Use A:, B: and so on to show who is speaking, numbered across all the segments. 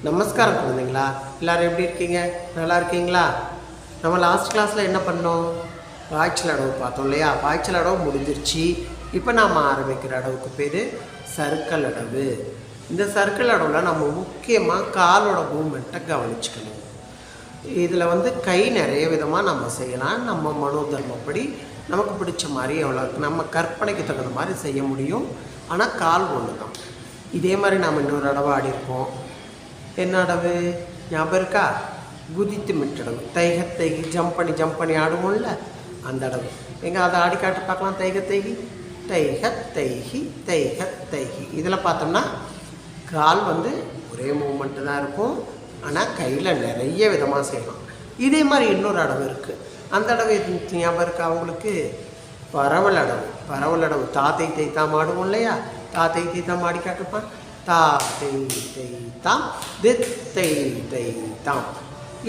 A: நமஸ்காரம் குழந்தைங்களா, எல்லோரும் எப்படி இருக்கீங்க? நல்லா இருக்கீங்களா? நம்ம லாஸ்ட் கிளாஸில் என்ன பண்ணோம்? பாய்ச்சல் அடவு பார்த்தோம் இல்லையா? பாய்ச்சல் அடவு முடிஞ்சிருச்சு. இப்போ நாம் ஆரம்பிக்கிற அடவுக்கு பேர் சர்க்கிள் அடவு. இந்த சர்க்கிள் அடவில் நம்ம முக்கியமாக காலோட மூமெண்ட்டை கவனிச்சுக்கணும். இதில் கை நிறைய விதமாக நம்ம செய்யலாம். நம்ம மனோதர்மப்படி நமக்கு பிடிச்ச மாதிரி எவ்வளோ நம்ம கற்பனைக்கு தகுந்த மாதிரி செய்ய முடியும். ஆனால் கால் ஒன்று தான். இதே மாதிரி நம்ம இன்னொரு அடவை ஆடிருக்கோம். என்ன அடவு ஞாபகம் இருக்கா? குதித்து மிட்டடவு. தைகி ஜம்ப் பண்ணி ஆடுவோம்ல, அந்த அடவு. எங்கே அதை ஆடி காட்டு பார்க்கலாம். தைகி இதில் பார்த்தோம்னா கால் ஒரே மூமெண்ட்டு தான் இருக்கும். ஆனால் கையில் நிறைய விதமாக செய்யலாம். இதே மாதிரி இன்னொரு அடவு இருக்குது. அந்த அடவு ஞாபகம் இருக்கா அவங்களுக்கு? பரவல் அடவு. தாத்தை தைத்தாம் ஆடுவோம் இல்லையா? தாத்தை தைத்தாம் ஆடி காட்டுப்பான். தாத்தை தைத்தாம் தைத்தாம்.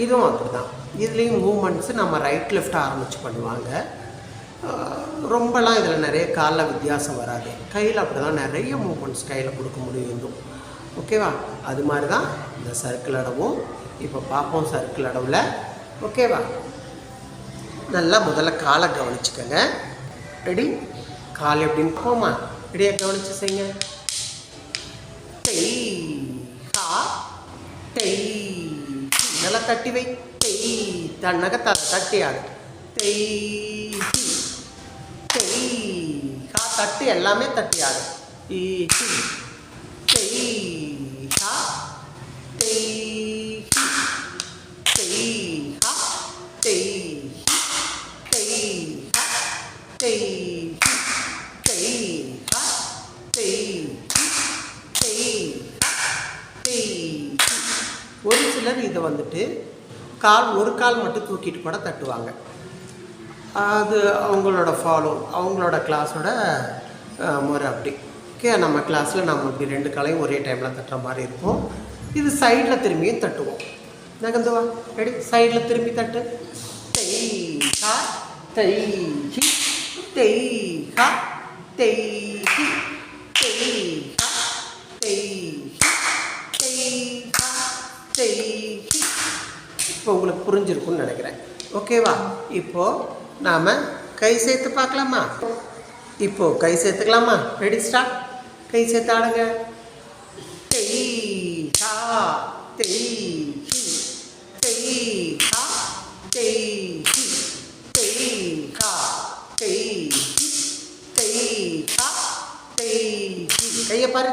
A: இதுவும் அப்படி தான். இதுலேயும் மூமெண்ட்ஸு நம்ம ரைட் லெஃப்ட் ஆரம்பித்து பண்ணுவாங்க. ரொம்பலாம் இதில் நிறைய காலில் வித்தியாசம் வராது. கையில் அப்படி தான் நிறைய மூமெண்ட்ஸ் கையில் கொடுக்க முடியும். ஓகேவா? அது மாதிரி தான் இந்த சர்க்கிள் அடவும். இப்போ பார்ப்போம் சர்க்கிள் அடவில். ஓகேவா? நல்லா முதல்ல காலை கவனிச்சுக்கோங்க. ரெடி? கால் எப்படின்னு போமா? ரெடியாக கவனிச்சு செய்யுங்க. நல்லா தட்டி வை. தன்னக தட்டி ஆடு. தட்டி எல்லாமே தட்டி ஆடு. ஒரு சிலர் இதை ஒரு கால் மட்டும் தூக்கிட்டு கூட தட்டுவாங்க. அது அவங்களோட அவங்களோட கிளாஸோட முறை அப்படி. ஓகே, நம்ம கிளாஸில் நம்ம இப்படி 2 காலையும் ஒரே டைமில் தட்டுற மாதிரி இருக்கும். இது சைடில் திரும்பியும் தட்டுவோம். நகர்ந்துவா. ரெடி? சைடில் திரும்பி தட்டு. இப்போ உங்களுக்கு புரிஞ்சிருக்குன்னு நினைக்கிறேன். ஓகேவா? இப்போது நாம் கை சேர்த்து பார்க்கலாமா? இப்போது கை சேர்த்துக்கலாமா? ரெடி? ஸ்டார்ட். கை சேர்த்து ஆடுங்க. கையை பாரு.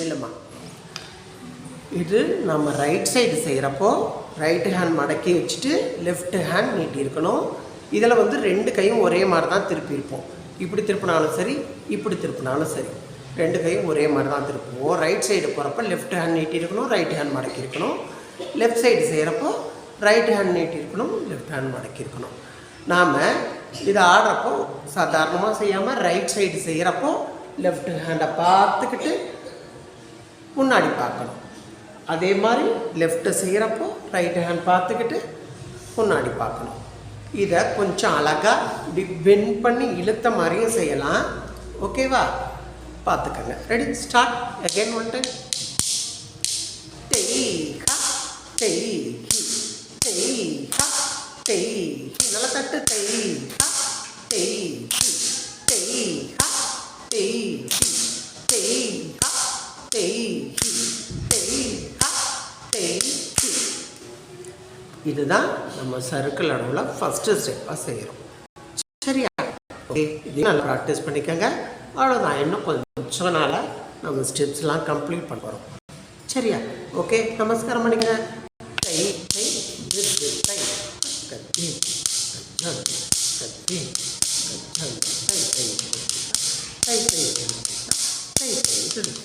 A: இல்லைம்மா, இது நம்ம ரைட் சைடு செய்கிறப்போ ரைட் ஹேண்ட் மடக்கி வச்சுட்டு லெஃப்ட் ஹேண்ட் நீட்டி இருக்கணும். இதில் 2 கையும் ஒரே மாதிரி தான் திருப்பியிருப்போம். இப்படி திருப்பினாலும் சரி, இப்படி திருப்பினாலும் சரி, 2 கையும் ஒரே மாதிரி தான் திருப்புவோம். ரைட் சைடு போகிறப்ப லெஃப்ட் ஹேண்ட் நீட்டி இருக்கணும், ரைட் ஹேண்ட் மடக்கி இருக்கணும். லெஃப்ட் சைடு செய்கிறப்போ ரைட் ஹேண்ட் நீட்டி இருக்கணும், லெஃப்ட் ஹேண்ட் மடக்கி இருக்கணும். நாம் இதை ஆடுறப்போ சாதாரணமாக செய்யாமல் ரைட் சைடு செய்கிறப்போ லெஃப்ட் ஹேண்டை பார்த்துக்கிட்டு முன்னாடி பார்க்கணும். அதே மாதிரி லெஃப்ட்டு செய்கிறப்போ ரைட் ஹேண்ட் பார்த்துக்கிட்டு முன்னாடி பார்க்கணும். இதை கொஞ்சம் அழகாக இப்படி பெண்ட் பண்ணி இழுத்த மாதிரியும் செய்யலாம். ஓகேவா? பார்த்துக்கங்க. Ready? Start. Again one time. நல்லா தட்டு. இதுதான் நம்ம சர்க்கிள் அடவில் ஃபஸ்ட்டு ஸ்டெப்பாக செய்கிறோம். சரியா? ஓகே, இது நல்லா ப்ராக்டிஸ் பண்ணிக்கோங்க. அவ்வளோதான். இன்னும் கொஞ்சம் நாளாக நம்ம ஸ்டெப்ஸ்லாம் கம்ப்ளீட் பண்ண போகிறோம். சரியா? ஓகே, நமஸ்காரம் பண்ணிக்கங்க. கத்தி